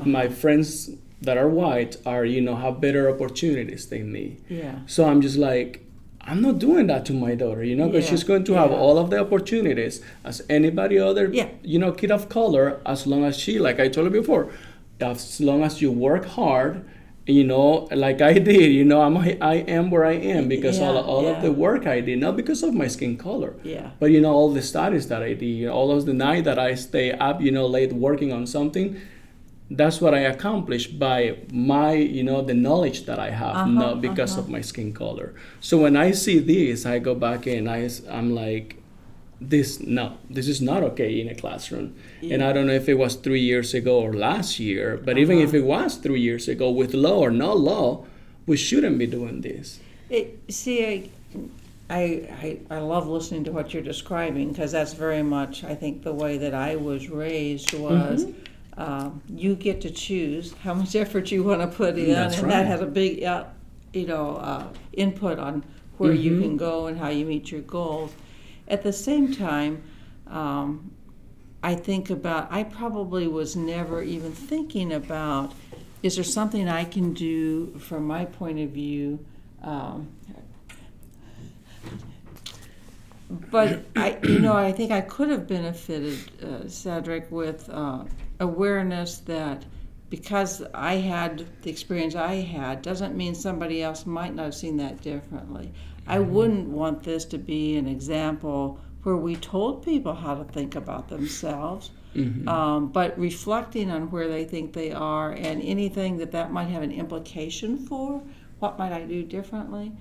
my friends that are white are, have better opportunities than me. Yeah. So I'm just like, I'm not doing that to my daughter, because she's going to have all of the opportunities as anybody other, kid of color, as long as she, like I told you before, as long as you work hard, like I did, I am where I am because all of the work I did, not because of my skin color, but, all the studies that I did, all of the night that I stay up, late working on something. That's what I accomplished by my, the knowledge that I have, not because of my skin color. So when I see this, I go back and I'm like, this is not okay in a classroom. Yeah. And I don't know if it was 3 years ago or last year, but even if it was 3 years ago, with law or no law, we shouldn't be doing this. I love listening to what you're describing because that's very much, I think, the way that I was raised was. You get to choose how much effort you want to put in, That's and right. that has a big, input on where you can go and how you meet your goals. At the same time, I probably was never even thinking about, is there something I can do from my point of view? But I think I could have benefited, Sadrac, with awareness that because I had the experience I had doesn't mean somebody else might not have seen that differently. I wouldn't want this to be an example where we told people how to think about themselves, but reflecting on where they think they are and anything that might have an implication for, what might I do differently?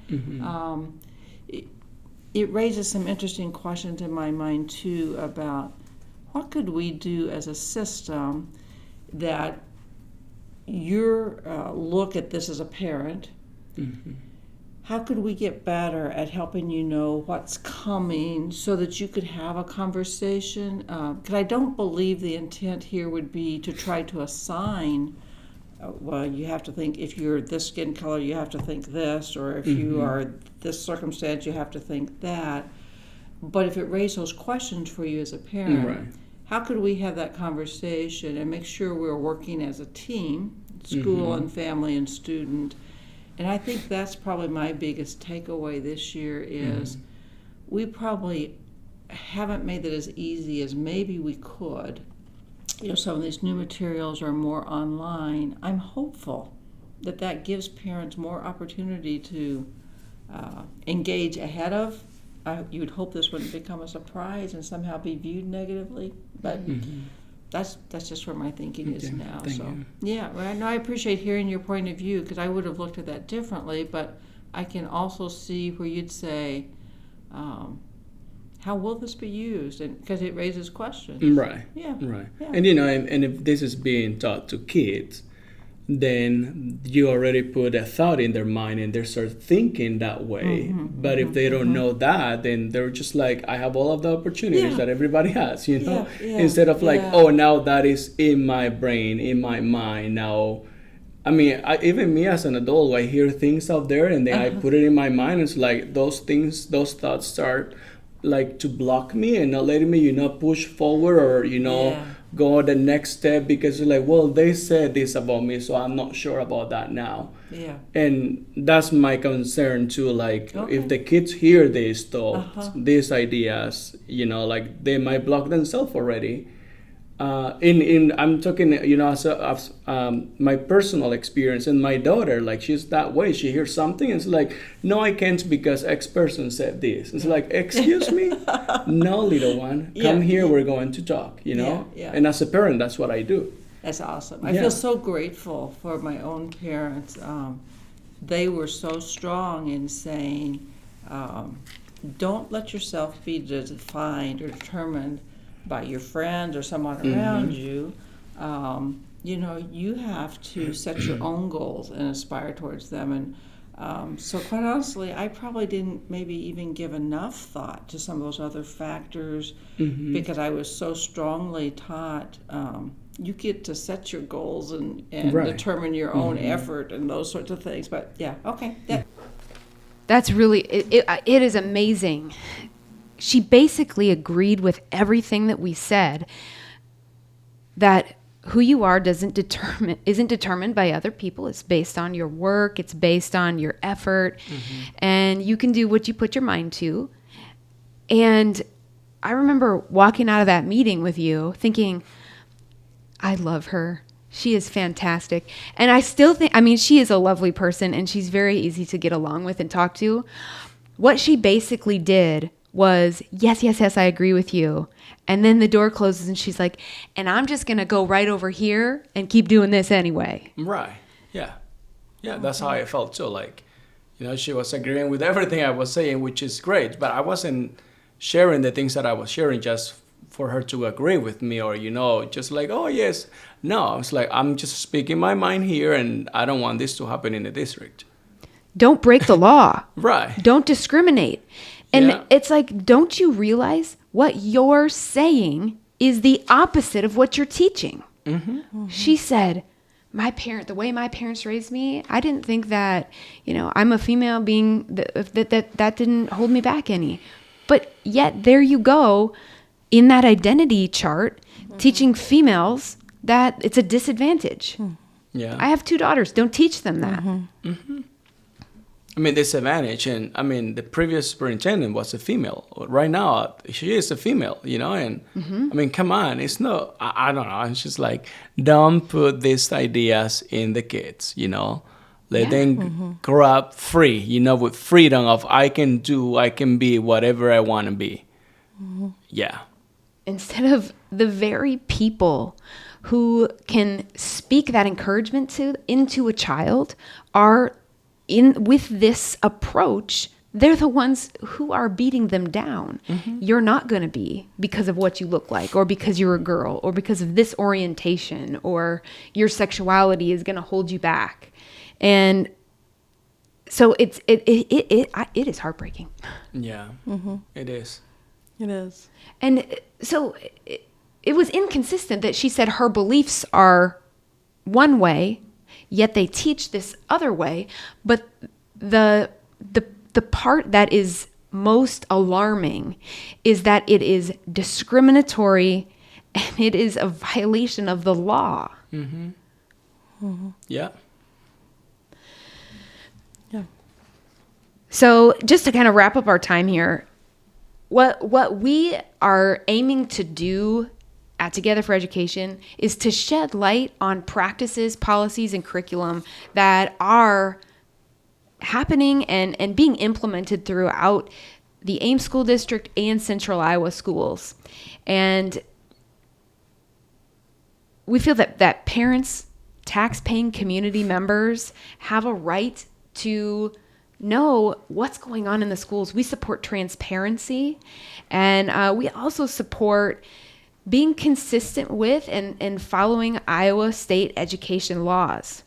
It raises some interesting questions in my mind, too, about what could we do as a system that your look at this as a parent, how could we get better at helping you know what's coming so that you could have a conversation? Because I don't believe the intent here would be to try to assign, well, you have to think, if you're this skin color, you have to think this, or if you are this circumstance, you have to think that. But if it raised those questions for you as a parent, how could we have that conversation and make sure we're working as a team, school and family and student? And I think that's probably my biggest takeaway this year is we probably haven't made it as easy as maybe we could. Some of these new materials are more online. I'm hopeful that gives parents more opportunity to engage ahead of. You would hope this wouldn't become a surprise and somehow be viewed negatively, but that's just where my thinking is now. Thank So you. yeah, right. No, I appreciate hearing your point of view, because I would have looked at that differently, but I can also see where you'd say, how will this be used? And because it raises questions. Right. Yeah. Right. Yeah. And and if this is being taught to kids, then you already put a thought in their mind and they start thinking that way. But if they don't know that, then they're just like, I have all of the opportunities that everybody has, instead of like, oh, now that is in my brain, in my mind now. I mean, even me as an adult, I hear things out there and then I put it in my mind. It's like those thoughts start like to block me and not letting me, push forward or, go the next step, because you're like, well, they said this about me, so I'm not sure about that now. Yeah. And that's my concern too. Like, if the kids hear these thoughts, these ideas, like they might block themselves already. I'm talking, as my personal experience, and my daughter, like, she's that way. She hears something and it's like, no, I can't because X person said this. It's like, excuse me? No, little one, come here, we're going to talk, Yeah. And as a parent, that's what I do. That's awesome. I feel so grateful for my own parents. They were so strong in saying, don't let yourself be defined or determined by your friends or someone around you. You have to set your own goals and aspire towards them. And so quite honestly, I probably didn't maybe even give enough thought to some of those other factors because I was so strongly taught you get to set your goals and determine your own effort and those sorts of things. But yeah, okay. Yeah. That's really, it is amazing. She basically agreed with everything that we said, that who you are isn't determined by other people. It's based on your work. It's based on your effort. And you can do what you put your mind to. And I remember walking out of that meeting with you thinking, I love her. She is fantastic. And I still think, she is a lovely person and she's very easy to get along with and talk to. What she basically did was, yes, I agree with you. And then the door closes and she's like, and I'm just going to go right over here and keep doing this anyway. Right. Yeah. Yeah, that's how I felt too. Like, she was agreeing with everything I was saying, which is great. But I wasn't sharing the things that I was sharing just for her to agree with me or, just like, oh, yes. No, I was like, I'm just speaking my mind here and I don't want this to happen in the district. Don't break the law. Right. Don't discriminate. And it's like, don't you realize what you're saying is the opposite of what you're teaching? She said, the way my parents raised me, I didn't think that, I'm a female being, that didn't hold me back any. But yet there you go in that identity chart, teaching females that it's a disadvantage. Yeah. I have 2 daughters. Don't teach them that. Disadvantage, and the previous superintendent was a female. Right now, she is a female, and come on, it's no, I don't know. It's just like, don't put these ideas in the kids, Let them grow up free, with freedom of I can be whatever I want to be. Yeah. Instead of the very people who can speak that encouragement into a child are with this approach, they're the ones who are beating them down. You're not going to be because of what you look like or because you're a girl or because of this orientation or your sexuality is going to hold you back. And so it is heartbreaking. Yeah, it is. It is. And so it was inconsistent that she said her beliefs are one way, yet they teach this other way. But the part that is most alarming is that it is discriminatory and it is a violation of the law. Yeah. So just to kind of wrap up our time here, what we are aiming to do at Together for Education is to shed light on practices, policies, and curriculum that are happening and being implemented throughout the Ames School District and Central Iowa schools. And we feel that parents, tax-paying community members have a right to know what's going on in the schools. We support transparency, and we also support being consistent with and following Iowa state education laws.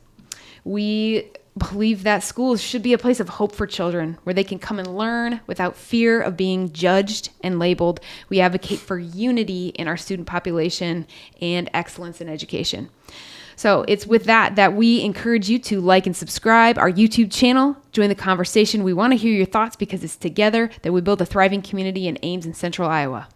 We believe that schools should be a place of hope for children where they can come and learn without fear of being judged and labeled. We advocate for unity in our student population and excellence in education. So it's with that we encourage you to like and subscribe our YouTube channel, join the conversation. We want to hear your thoughts because it's together that we build a thriving community in Ames and Central Iowa.